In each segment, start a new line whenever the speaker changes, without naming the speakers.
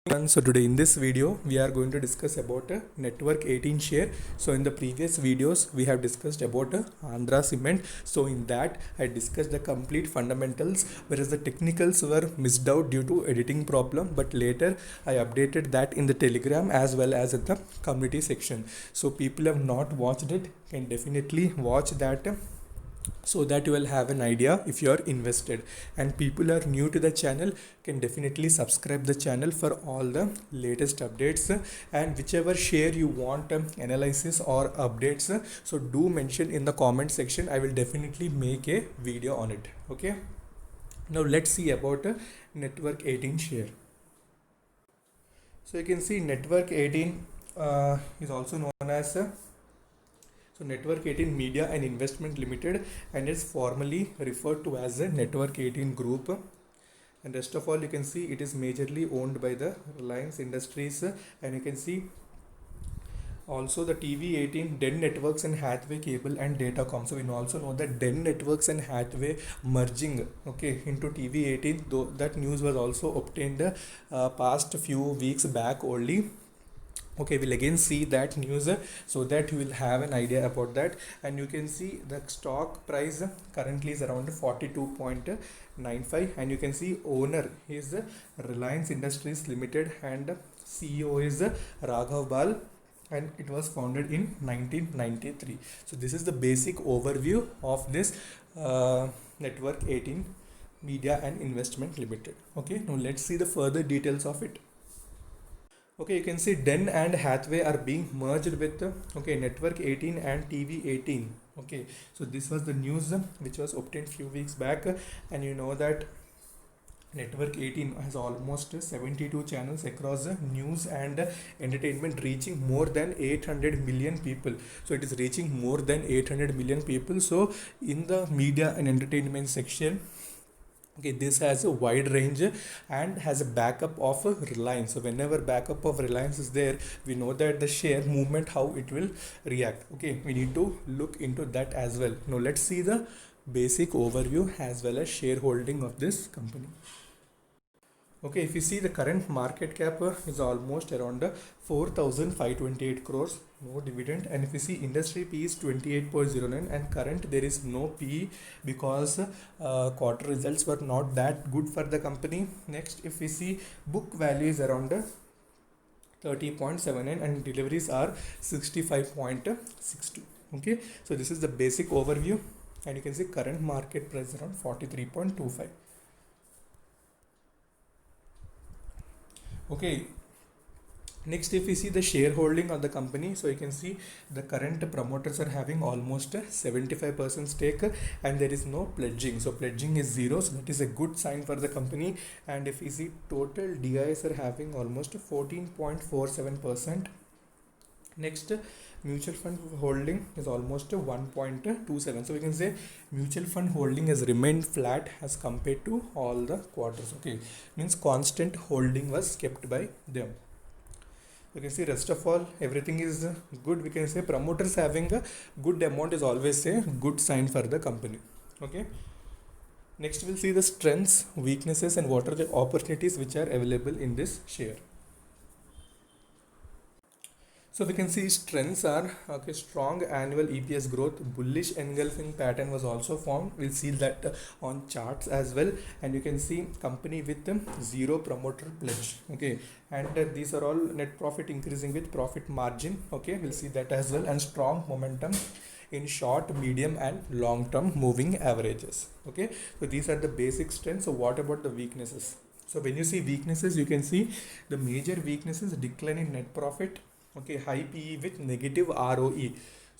So today in this video we are going to discuss about network 18 share. So in the previous videos we have discussed about Andhra Cement. So in that I discussed the complete fundamentals, whereas the technicals were missed out due to editing problem, but later I updated that in the Telegram as well as in the community section. So people have not watched it can definitely watch that, so that you will have an idea if you are invested, and people are new to the channel can definitely subscribe the channel for all the latest updates, and whichever share you want analysis or updates, so do mention in the comment section. I will definitely make a video on it. Okay, now let's see about network 18 share. So you can see network 18 is also known as so Network 18 Media and Investment Limited, and is formally referred to as the Network 18 Group. And rest of all, you can see it is majorly owned by the Reliance Industries, and you can see also the TV18, Den Networks and Hathway Cable and Datacom. So we also know that Den Networks and Hathway merging, okay, into TV18. Though that news was also obtained past few weeks back only. Okay, we'll again see that news, so that you will have an idea about that. And you can see the stock price currently is around 42.95, and you can see owner is Reliance Industries Limited and CEO is Raghav Bal, and it was founded in 1993. So this is the basic overview of this Network 18 Media and Investment Limited. Okay, now let's see the further details of it. Okay, you can see Den and Hathway are being merged with Network 18 and TV 18. Okay, so this was the news which was obtained few weeks back, and you know that Network 18 has almost 72 channels across news and entertainment, reaching more than 800 million people. So it is reaching more than 800 million people. So in the media and entertainment section, okay, this has a wide range and has a backup of Reliance. So whenever backup of Reliance is there, we know that the share movement, how it will react. Okay, we need to look into that as well. Now let's see the basic overview as well as shareholding of this company. Okay, if you see the current market cap is almost around 4,528 crores, no dividend. And if you see industry P is 28.09, and current there is no P because quarter results were not that good for the company. Next, if we see book value is around 30.79 and deliveries are 65.62. Okay, so this is the basic overview, and you can see current market price around 43.25. Okay, next if we see the shareholding of the company, so you can see the current promoters are having almost 75% stake, and there is no pledging. So pledging is zero, so that is a good sign for the company. And if we see total DIs are having almost 14.47%. Next, mutual fund holding is almost 1.27. So we can say mutual fund holding has remained flat as compared to all the quarters. Okay, means constant holding was kept by them. You can see rest of all everything is good. We can say promoters having a good amount is always a good sign for the company. Okay, next we'll see the strengths, weaknesses, and what are the opportunities which are available in this share. So we can see strengths are strong annual EPS growth, bullish engulfing pattern was also formed. We'll see that on charts as well. And you can see company with zero promoter pledge. Okay, and these are all net profit increasing with profit margin. Okay, we'll see that as well, and strong momentum in short, medium, and long term moving averages. Okay, so these are the basic strengths. So what about the weaknesses? So when you see weaknesses, you can see the major weaknesses: decline in net profit. Okay, high PE with negative ROE.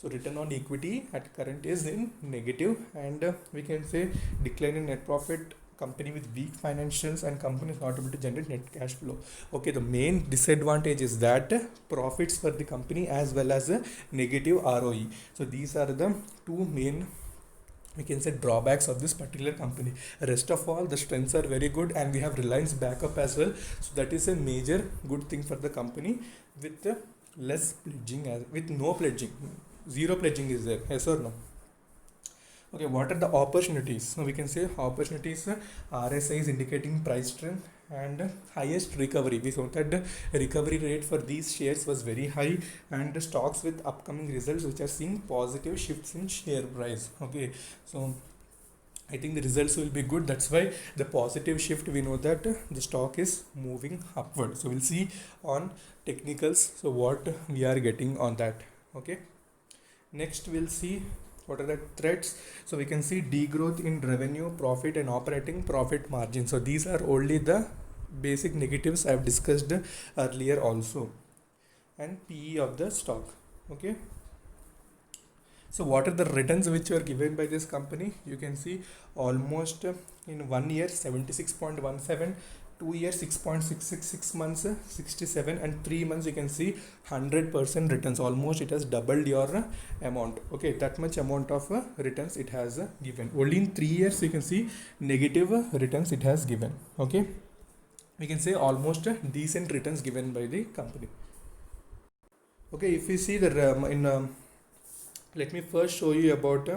So return on equity at current is in negative, and we can say decline in net profit, company with weak financials, and company is not able to generate net cash flow. Okay, the main disadvantage is that profits for the company as well as a negative ROE. So these are the two main, we can say, drawbacks of this particular company. Rest of all the strengths are very good, and we have Reliance backup as well. So that is a major good thing for the company, with less pledging, as with no pledging, zero pledging is there. Yes or no? Okay, what are the opportunities? So we can say opportunities, RSI is indicating price trend, and highest recovery. We saw that the recovery rate for these shares was very high, and the stocks with upcoming results which are seeing positive shifts in share price. Okay, so I think the results will be good. That's why the positive shift, we know that the stock is moving upward. So we'll see on technicals. So what we are getting on that. Okay. Next we'll see what are the threats. So we can see degrowth in revenue, profit and operating profit margin. So these are only the basic negatives I have discussed earlier also. And PE of the stock. Okay. So what are the returns which are given by this company? You can see almost in 1 year 76.17, 2 years 6.66, 6 months 67, and 3 months you can see 100% returns. Almost it has doubled your amount. Okay, that much amount of returns it has given. Only in 3 years you can see negative returns it has given. Okay, we can say almost decent returns given by the company. Okay, if we see the let me first show you about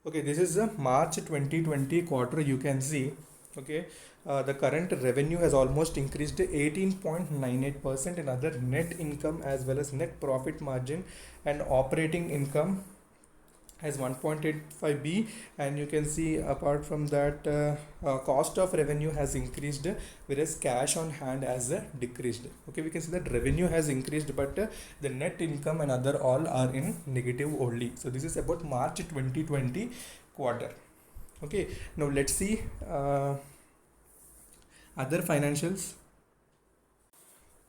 okay, this is the March 2020 quarter. You can see, okay, the current revenue has almost increased 18.98%, and other net income as well as net profit margin and operating income has 1.85B, and you can see apart from that cost of revenue has increased, whereas cash on hand has decreased. Okay, we can see that revenue has increased, but the net income and other all are in negative only. So this is about March 2020 quarter. Okay, now let's see other financials.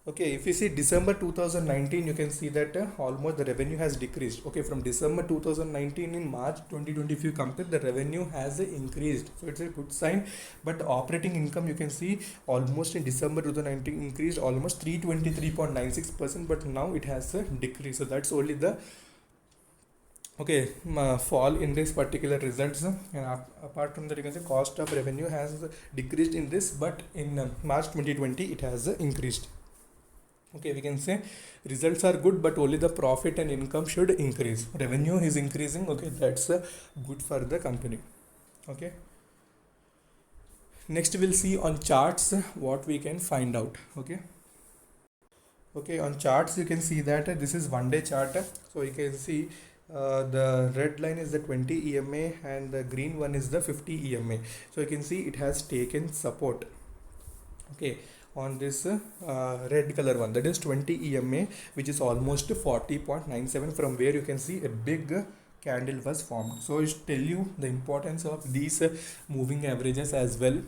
Okay, if you see December 2019, you can see that almost the revenue has decreased. Okay, from December 2019 in March 2020, if you compare, the revenue has increased. So it's a good sign. But operating income, you can see almost in December 2019 increased almost 323.96%, but now it has decreased. So that's only the okay fall in this particular results. And apart from that, you can say cost of revenue has decreased in this, but in March 2020 it has increased. Okay, we can say results are good, but only the profit and income should increase. Revenue is increasing. Okay, that's good for the company. Okay, next we'll see on charts what we can find out. Okay, on charts you can see that this is 1 day chart. So you can see the red line is the 20 EMA and the green one is the 50 EMA. So you can see it has taken support. Okay, on this red color one, that is 20 EMA, which is almost 40.97, from where you can see a big candle was formed. So I tell you the importance of these moving averages as well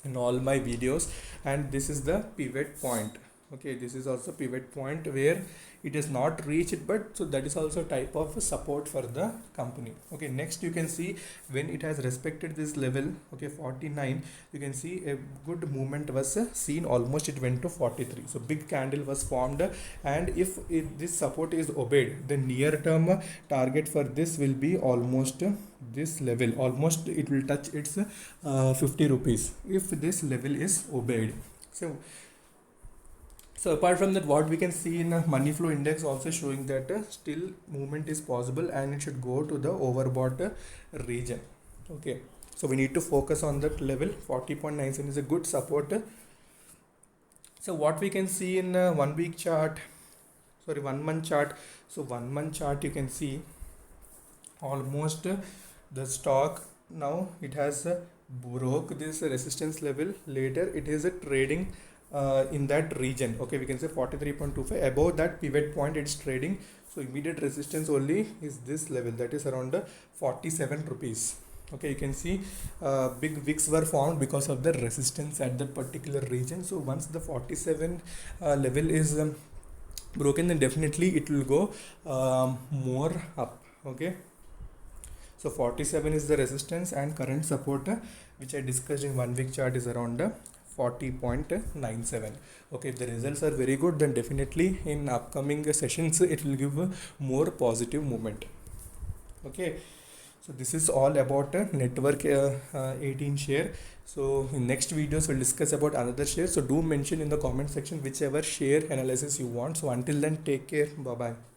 in all my videos. And this is the pivot point. Okay, this is also pivot point where it is not reached, but so that is also type of support for the company. Okay, next you can see when it has respected this level, okay, 49, you can see a good movement was seen. Almost it went to 43. So big candle was formed, and if this support is obeyed, the near term target for this will be almost this level. Almost it will touch its 50 rupees if this level is obeyed. So apart from that, what we can see in a money flow index also showing that still movement is possible, and it should go to the overbought region. Okay, so we need to focus on that level. 40.97 is a good support. So what we can see in 1 week chart, 1 month chart. So 1 month chart, you can see almost the stock now it has broke this resistance level. Later it is trading in that region. Okay, we can say 43.25. Above that pivot point it's trading. So immediate resistance only is this level, that is around 47 rupees. Okay, you can see big wicks were formed because of the resistance at that particular region. So once the 47 level is broken, then definitely it will go more up. Okay, so 47 is the resistance, and current support which I discussed in 1 week chart is around 40.97. Okay, if the results are very good, then definitely in upcoming sessions it will give a more positive movement. Okay, so this is all about network 18 share. So in next videos we'll discuss about another share. So do mention in the comment section whichever share analysis you want. So until then, take care. Bye bye.